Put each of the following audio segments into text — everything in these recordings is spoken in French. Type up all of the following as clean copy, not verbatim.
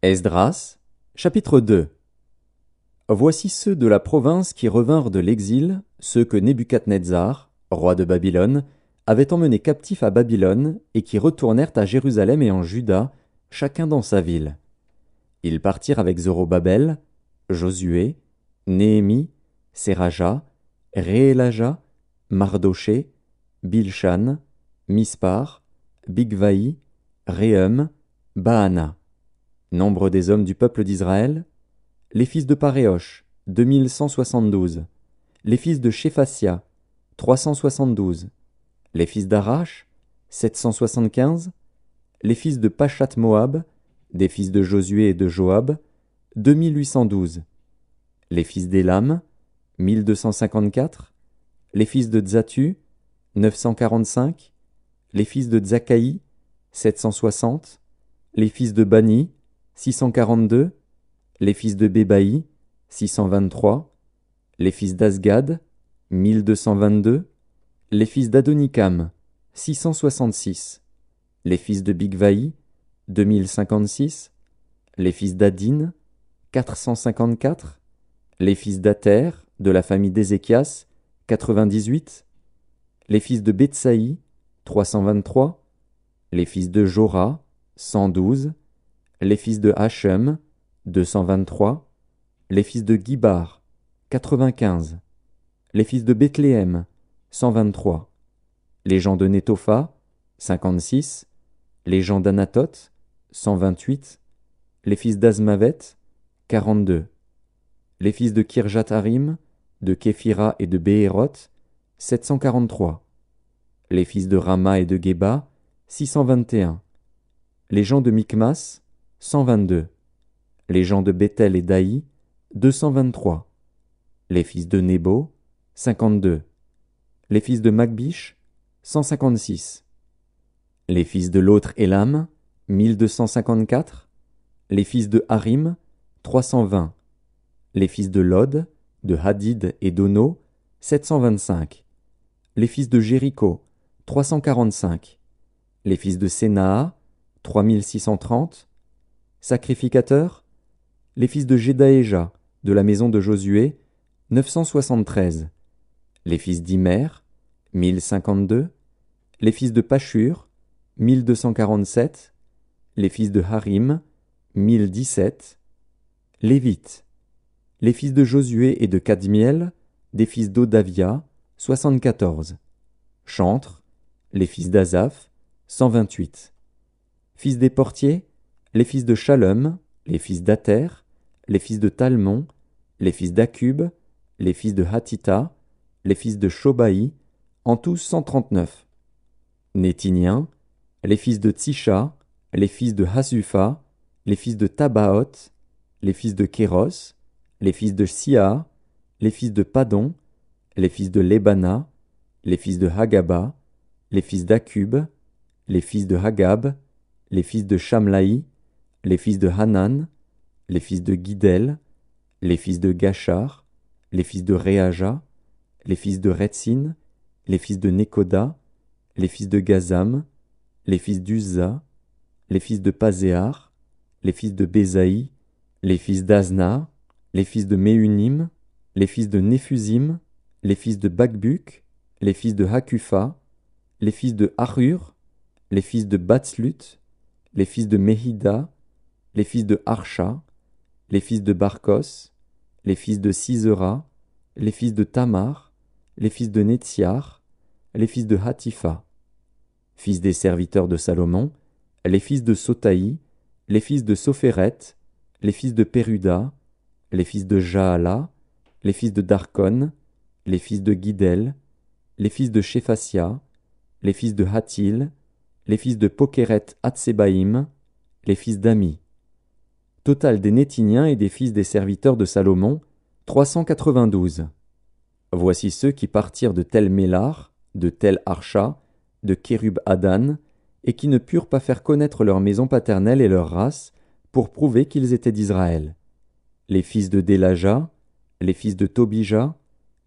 Esdras, chapitre 2. Voici ceux de la province qui revinrent de l'exil, ceux que Nebuchadnezzar, roi de Babylone, avait emmenés captifs à Babylone et qui retournèrent à Jérusalem et en Juda, chacun dans sa ville. Ils partirent avec Zorobabel, Josué, Néhémie, Séraja, Réélaja, Mardoché, Bilshan, Mispar, Bigvaï, Réhum, Baana. Nombre des hommes du peuple d'Israël: les fils de Paréosh, 2172. Les fils de Shéphatia, 372. Les fils d'Arash, 775. Les fils de Pachat-Moab, des fils de Josué et de Joab, 2812. Les fils d'Élam, 1254. Les fils de Tzatu, 945. Les fils de Tzakaï, 760. Les fils de Bani, 642. Les fils de Bébaï, 623. Les fils d'Asgad, 1222. Les fils d'Adonikam, 666. Les fils de Bigvaï, 2056. Les fils d'Adin, 454. Les fils d'Ater, de la famille d'Ézéchias, 98. Les fils de Betsaï, 323. Les fils de Jora, 112. Les fils de Hachem, 223. Les fils de Gibar, 95. Les fils de Bethléem, 123. Les gens de Netopha, 56. Les gens d'Anatoth, 128. Les fils d'Azmavet, 42. Les fils de Kirjatharim, de Képhira et de Béhéroth, 743. Les fils de Rama et de Geba, 621. Les gens de Mikmas, 122. Les gens de Béthel et d'Aï, 223. Les fils de Nebo, 52. Les fils de Magbish, 156. Les fils de l'autre Élam, 1254. Les fils de Harim, 320. Les fils de Lod, de Hadid et d'Ono, 725. Les fils de Jéricho, 345. Les fils de Sénaa, 3630. Sacrificateurs: les fils de Jedaéja, de la maison de Josué, 973. Les fils d'Imer, 1052. Les fils de Pashur, 1247. Les fils de Harim, 1017. Lévites: les fils de Josué et de Kadmiel, des fils d'Odavia, 74. Chantres: les fils d'Azaph, 128. Fils des portiers: les fils de Shallum, les fils d'Ater, les fils de Talmon, les fils d'Akub, les fils de Hatita, les fils de Shobaï, en tout 139. Néthiniens: les fils de Tsisha, les fils de Hasufa, les fils de Tabaoth, les fils de Kéros, les fils de Sia, les fils de Padon, les fils de Lebana, les fils de Hagaba, les fils d'Akub, les fils de Hagab, les fils de Shamlaï, les fils de Hanan, les fils de Guidel, les fils de Gachar, les fils de Réaja, les fils de Retsin, les fils de Nekoda, les fils de Gazam, les fils d'Uzza, les fils de Pazéar, les fils de Bézaï, les fils d'Azna, les fils de Méunim, les fils de Néphusim, les fils de Bakbuk, les fils de Hakufa, les fils de Harur, les fils de Batslut, les fils de Mehida, les fils de Harsha, les fils de Barkos, les fils de Sisera, les fils de Tamar, les fils de Netziar, les fils de Hatifa. Fils des serviteurs de Salomon, les fils de Sotaï, les fils de Sophéret, les fils de Péruda, les fils de Jaala, les fils de Darkon, les fils de Guidel, les fils de Shéphasia, les fils de Hatil, les fils de Pokeret Hatsebaïm, les fils d'Ami. Total des Néthiniens et des fils des serviteurs de Salomon, 392. Voici ceux qui partirent de Tel Mélar, de Tel Harsha, de Kérub Adan, et qui ne purent pas faire connaître leur maison paternelle et leur race, pour prouver qu'ils étaient d'Israël. Les fils de Délaja, les fils de Tobija,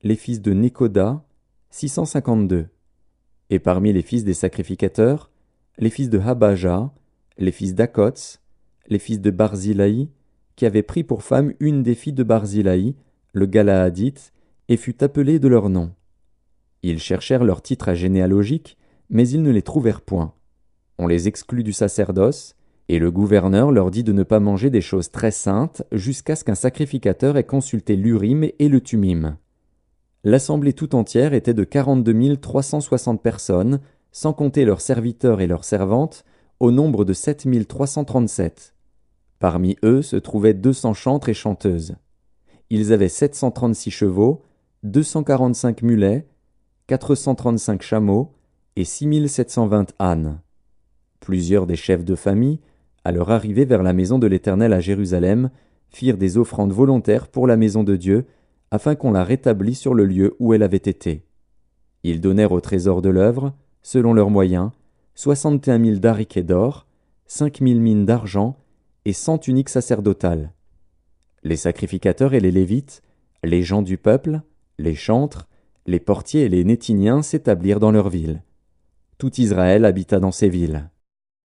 les fils de Nekoda, 652. Et parmi les fils des sacrificateurs, les fils de Habaja, les fils d'Akots, les fils de Barzilaï, qui avaient pris pour femme une des filles de Barzilaï, le Galaadite, et fut appelé de leur nom. Ils cherchèrent leur titre généalogique, mais ils ne les trouvèrent point. On les exclut du sacerdoce, et le gouverneur leur dit de ne pas manger des choses très saintes jusqu'à ce qu'un sacrificateur ait consulté l'Urim et le Tumim. L'assemblée tout entière était de 42 360 personnes, sans compter leurs serviteurs et leurs servantes, au nombre de 7 337. Parmi eux se trouvaient 200 chantres et chanteuses. Ils avaient 736 chevaux, 245 mulets, 435 chameaux et 6720 ânes. Plusieurs des chefs de famille, à leur arrivée vers la maison de l'Éternel à Jérusalem, firent des offrandes volontaires pour la maison de Dieu, afin qu'on la rétablît sur le lieu où elle avait été. Ils donnèrent au trésor de l'œuvre, selon leurs moyens, 61 000 dariquets d'or, 5 000 mines d'argent et 100 tuniques sacerdotales. Les sacrificateurs et les Lévites, les gens du peuple, les chantres, les portiers et les Nétiniens s'établirent dans leurs villes. Tout Israël habita dans ces villes.